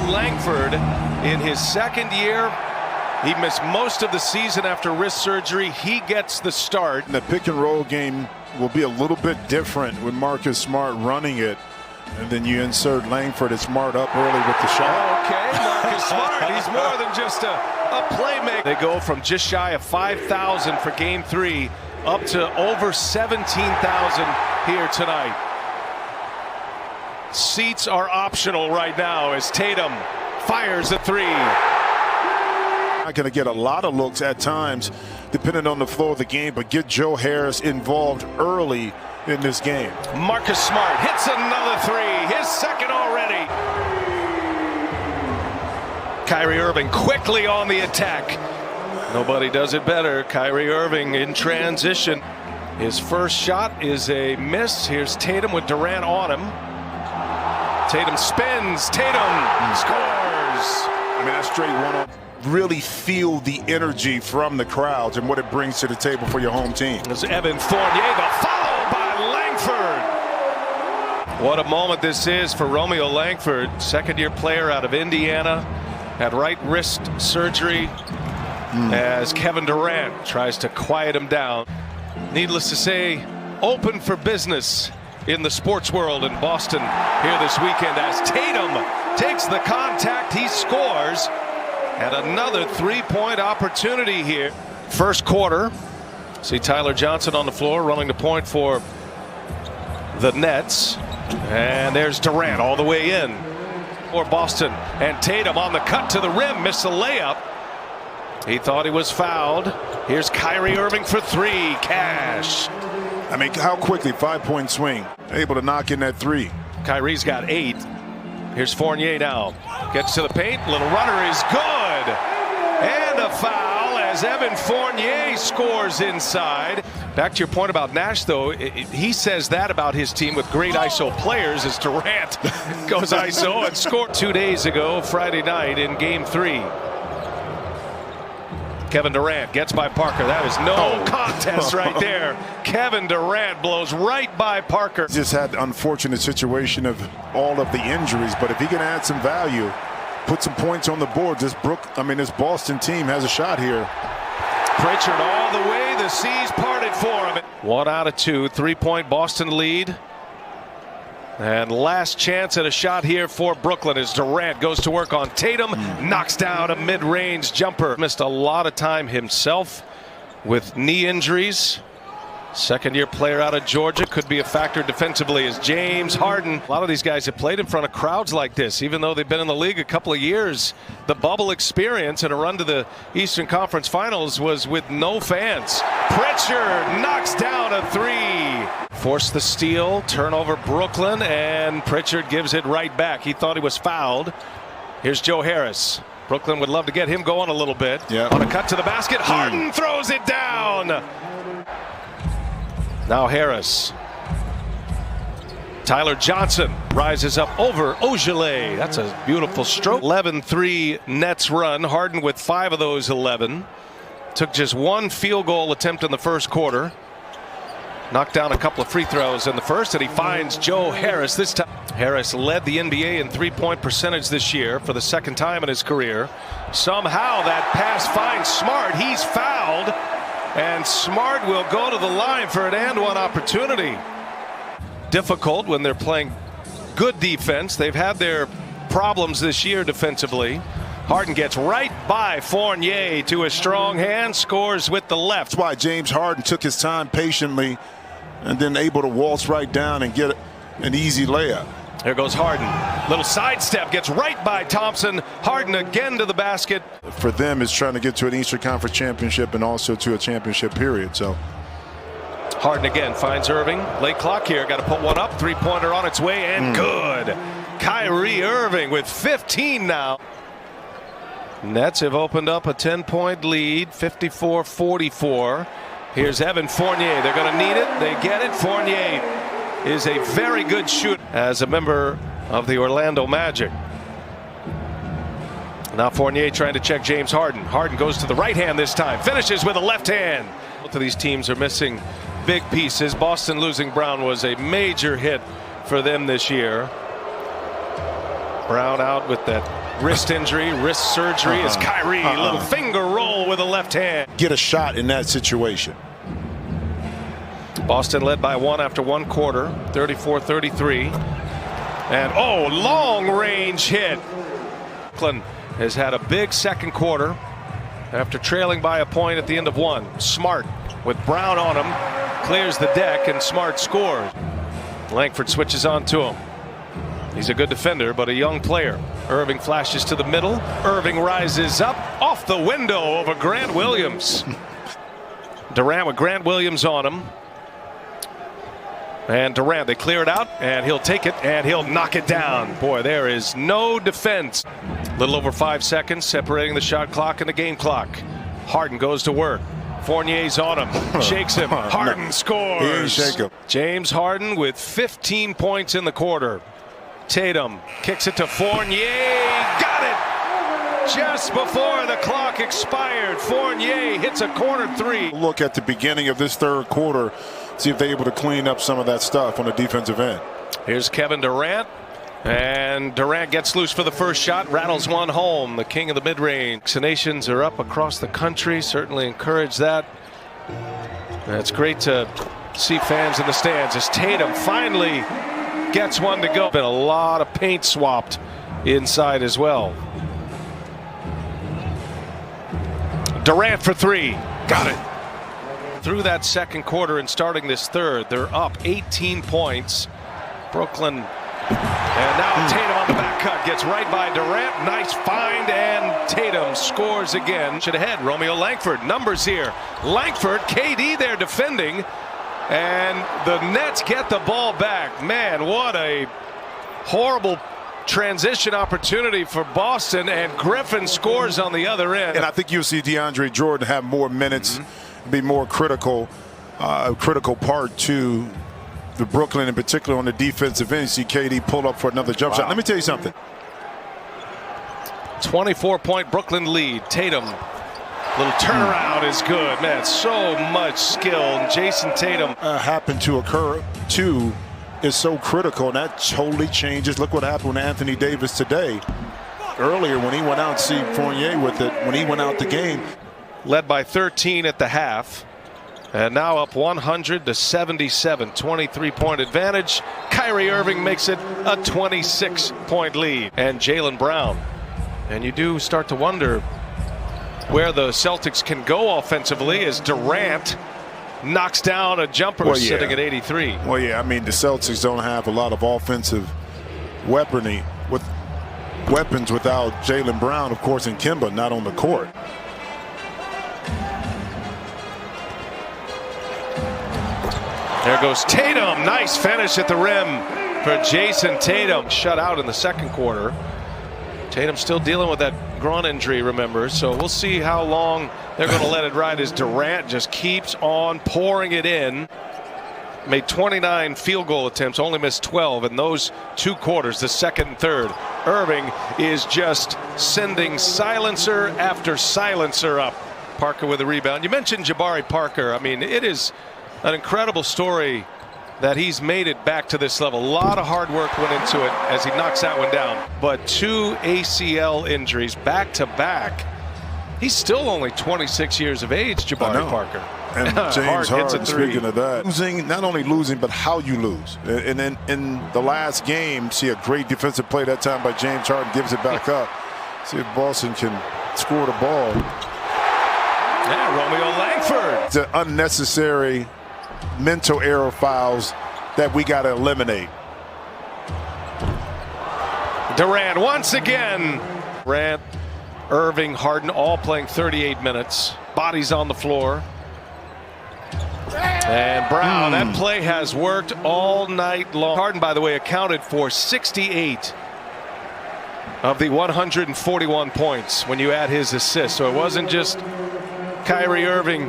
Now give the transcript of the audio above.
Langford in his second year. He missed most of the season after wrist surgery. He gets the start. The pick and roll game will be a little bit different with Marcus Smart running it. And then you insert Langford and Smart up early with the shot. Okay, Marcus Smart. He's more than just a playmaker. They go from just shy of 5,000 for Game 3 up to over 17,000 here tonight. Seats are optional right now as Tatum fires a three. Not going to get a lot of looks at times, depending on the flow of the game, but get Joe Harris involved early in this game. Marcus Smart hits another three, his second already. Kyrie Irving quickly on the attack. Nobody does it better. Kyrie Irving in transition. His first shot is a miss. Here's Tatum with Durant on him. Tatum spins. Tatum scores. I mean, that's straight one-on. Really feel the energy from the crowds and what it brings to the table for your home team. There's Evan Fournier, the follow by Langford. What a moment this is for Romeo Langford, second-year player out of Indiana, had right wrist surgery as Kevin Durant tries to quiet him down. Needless to say, open for business in the sports world in Boston here this weekend as Tatum takes the contact, he scores, and another three-point opportunity here. First quarter, see Tyler Johnson on the floor running the point for the Nets, and there's Durant all the way in for Boston, and Tatum on the cut to the rim, missed the layup. He thought he was fouled. Here's Kyrie Irving for three, cash. I mean, how quickly, 5-point swing, able to knock in that three. Kyrie's got 8. Here's Fournier now. Gets to the paint. Little runner is good. And a foul as Evan Fournier scores inside. Back to your point about Nash, though. He says that about his team with great ISO players as Durant goes ISO and scored 2 days ago, Friday night in Game 3. Kevin Durant gets by Parker. That is no contest right there. Kevin Durant blows right by Parker. Just had the unfortunate situation of all of the injuries, but if he can add some value, put some points on the board, this Boston team has a shot here. Pritchard all the way. The seas parted for him. 1 out of 2. 3-point Boston lead. And last chance at a shot here for Brooklyn as Durant goes to work on Tatum. Knocks down a mid-range jumper. Missed a lot of time himself with knee injuries. Second-year player out of Georgia, could be a factor defensively as James Harden. A lot of these guys have played in front of crowds like this, even though they've been in the league a couple of years. The bubble experience and a run to the Eastern Conference Finals was with no fans. Pritchard knocks down a three. Force the steal, turnover Brooklyn, and Pritchard gives it right back. He thought he was fouled. Here's Joe Harris. Brooklyn would love to get him going a little bit. On a cut to the basket, Harden throws it down. Now Harris. Tyler Johnson rises up over Ogilvy. That's a beautiful stroke. 11-3 Nets run. Harden with 5 of those 11. Took just 1 field goal attempt in the first quarter. Knocked down a couple of free throws in the first, and he finds Joe Harris this time. Harris led the NBA in three-point percentage this year for the second time in his career. Somehow that pass finds Smart. He's fouled, and Smart will go to the line for an and-one opportunity. Difficult when they're playing good defense. They've had their problems this year defensively. Harden gets right by Fournier to a strong hand, scores with the left. That's why James Harden took his time patiently and then able to waltz right down and get an easy layup. There goes Harden. Little sidestep, gets right by Thompson. Harden again to the basket. For them, it's trying to get to an Eastern Conference championship and also to a championship period. So Harden again finds Irving. Late clock here. Got to put one up. Three-pointer on its way and good. Kyrie Irving with 15 now. Nets have opened up a 10-point lead, 54-44. Here's Evan Fournier. They're going to need it. They get it. Fournier is a very good shooter as a member of the Orlando Magic. Now Fournier trying to check James Harden. Harden goes to the right hand this time. Finishes with a left hand. Both of these teams are missing big pieces. Boston losing Brown was a major hit for them this year. Brown out with that wrist injury, wrist surgery as Kyrie, little finger roll with a left hand. Get a shot in that situation. Boston led by 1 after 1 quarter, 34-33. And long range hit. Brooklyn has had a big second quarter after trailing by a point at the end of 1. Smart with Brown on him, clears the deck, and Smart scores. Langford switches on to him. He's a good defender, but a young player. Irving flashes to the middle. Irving rises up off the window over Grant Williams. Durant with Grant Williams on him. And Durant, they clear it out, and he'll take it, and he'll knock it down. Boy, there is no defense. Little over 5 seconds separating the shot clock and the game clock. Harden goes to work. Fournier's on him, shakes him. Harden scores. He didn't shake him. James Harden with 15 points in the quarter. Tatum kicks it to Fournier. Got it just before the clock expired. Fournier hits a corner 3. Look at the beginning of this third quarter. See if they're able to clean up some of that stuff on the defensive end. Here's Kevin Durant. And Durant gets loose for the first shot, rattles one home. The king of the mid-range. Vaccinations are up across the country. Certainly encourage that. And it's great to see fans in the stands as Tatum finally gets one to go. Been a lot of paint swapped inside as well. Durant for 3. Got it. Through that second quarter and starting this third, they're up 18 points. Brooklyn. And now Tatum on the back cut gets right by Durant. Nice find, and Tatum scores again. Should ahead. Romeo Langford. Numbers here. Langford, KD there defending. And the Nets get the ball back. Man, what a horrible transition opportunity for Boston, and Griffin scores on the other end. And I think you'll see DeAndre Jordan have more minutes, be more critical part to the Brooklyn, in particular on the defensive end. You see KD pull up for another jump shot. Let me tell you something. 24-point Brooklyn lead. Tatum. Little turnaround is good. Man, so much skill. And Jason Tatum. Happened to occur too is so critical, and that totally changes. Look what happened with Anthony Davis today. Earlier when he went out, see Fournier with it, when he went out the game. Led by 13 at the half. And now up 100-77. 23-point advantage. Kyrie Irving makes it a 26-point lead. And Jaylen Brown. And you do start to wonder where the Celtics can go offensively as Durant knocks down a jumper sitting at 83. Well, yeah, I mean, the Celtics don't have a lot of offensive weaponry with weapons without Jaylen Brown, of course, and Kemba not on the court. There goes Tatum. Nice finish at the rim for Jason Tatum. Shut out in the second quarter. Tatum still dealing with that groin injury, remember, so we'll see how long they're going to let it ride as Durant just keeps on pouring it in. Made 29 field goal attempts, only missed 12 in those 2 quarters, the second and third. Irving is just sending silencer after silencer up. Parker with a rebound. You mentioned Jabari Parker. I mean, it is an incredible story that he's made it back to this level. A lot of hard work went into it as he knocks that one down. But 2 ACL injuries back to back. He's still only 26 years of age, Jabari Parker. And James Harden, speaking of that, losing, not only losing, but how you lose. And then in the last game, see a great defensive play that time by James Harden, gives it back up. See if Boston can score the ball. Yeah, Romeo Langford. It's an unnecessary mental error fouls that we got to eliminate. Durant once again. Durant, Irving, Harden all playing 38 minutes. Bodies on the floor. And Brown, that play has worked all night long. Harden, by the way, accounted for 68 of the 141 points when you add his assists. So it wasn't just Kyrie Irving